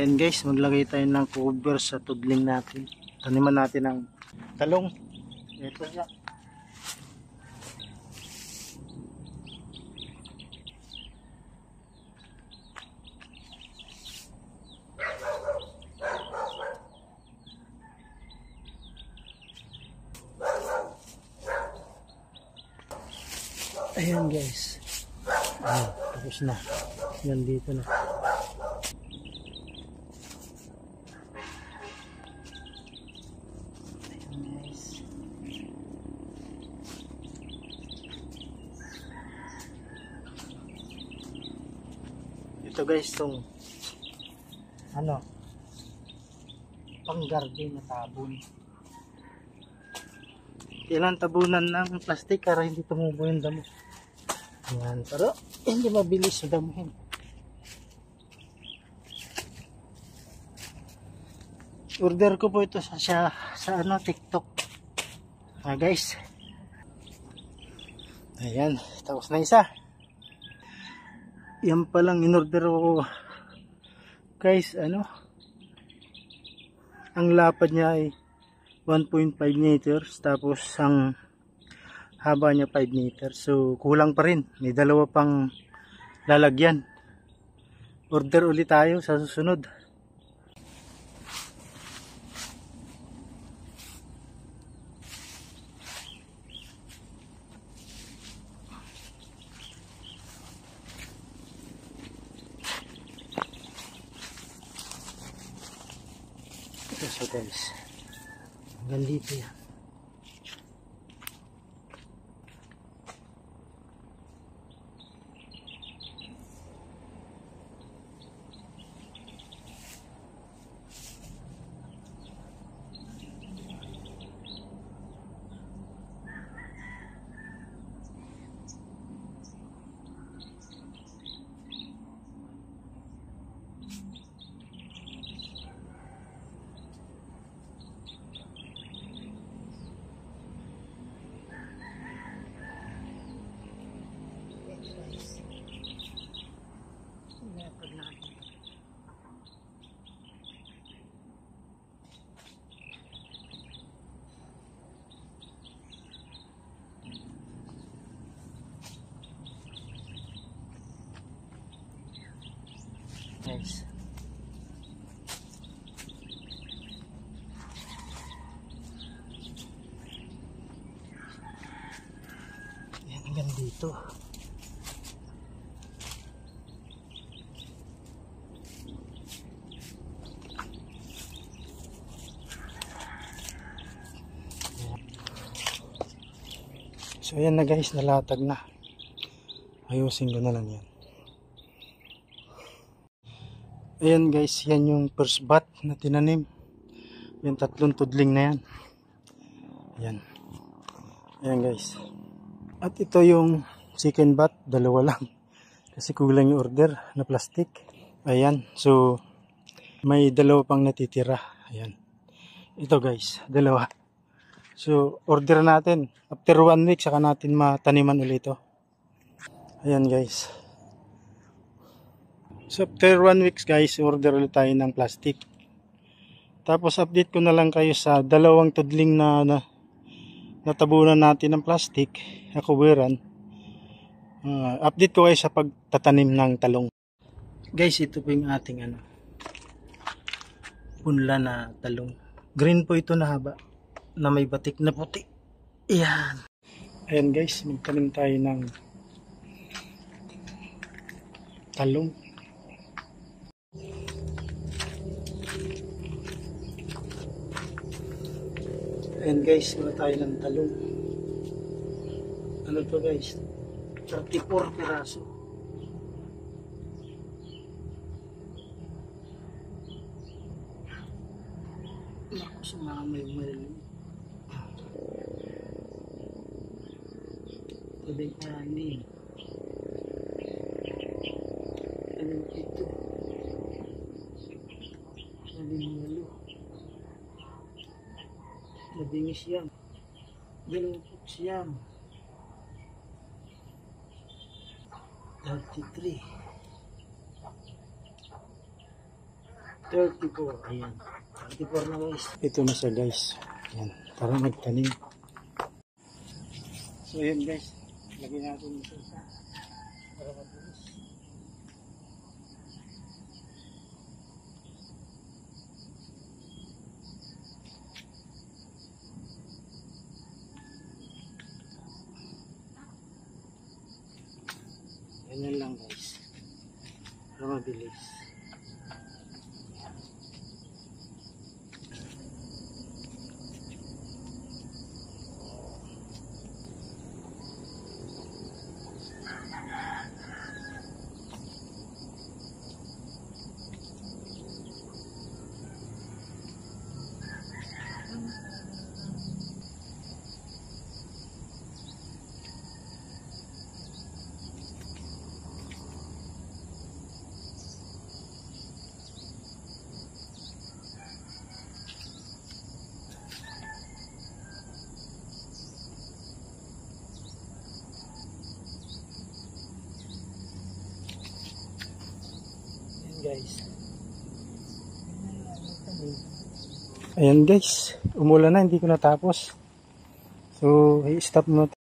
Ayan guys, maglagay tayo ng cover sa tudling natin. Taniman natin ng talong. Ito siya. Ayan guys. Ayan, tapos na. Yan dito na. Ayan guys. Ito guys, itong pang garden na tabon. Kailangan tabunan ng plastic para hindi tumubo yung damo. Ayan, pero hindi mabilis sa damuhin. Order ko po ito sa TikTok. Guys. Ayan, tapos na isa. Yan palang in-order ko. Guys, ang lapad niya ay 1.5 meters, tapos ang haba niya 5 meters. So kulang pa rin, may dalawa pang lalagyan. Order ulit tayo sa susunod. Ito so guys, hanggang dito yan. Guys, yan hanggang dito. So ayan na guys, nalatag na. Ayusin ko na lang yan. Ayan guys, yan yung first bat na tinanim. Yung tatlong tudling na yan. Ayan. Ayan guys. At ito yung second bat, dalawa lang. Kasi kulang yung order na plastic. Ayan, so may dalawa pang natitira. Ayan. Ito guys, dalawa. So order natin. After 1 week, saka natin mataniman ulit ito. Ayan guys. So after 1 week guys, order ulit tayo ng plastic. Tapos update ko na lang kayo sa dalawang tudling na natabunan natin ng plastic na kuberan. Update ko kayo sa pagtatanim ng talong. Guys, ito po yung ating punla na talong. Green po ito na haba, na may batik na puti. Ayan. Ayan guys, magtanim tayo ng talong. Ayan guys, wala tayo ng talong. Ano to guys? 34 piraso. Naku, sumama yung maliliit. 16. 17. 18. 19 siyam. 20 siyam. 33. 34. Ayan. 34 na guys. Ito na siya guys. Ayan. Para magtanim. So yun guys. Lagyan natin ito isa. Para matulis. Ganyan lang guys. Para mabilis. Guys. Ayan guys, umulan na, hindi ko natapos. So, i-stop mo.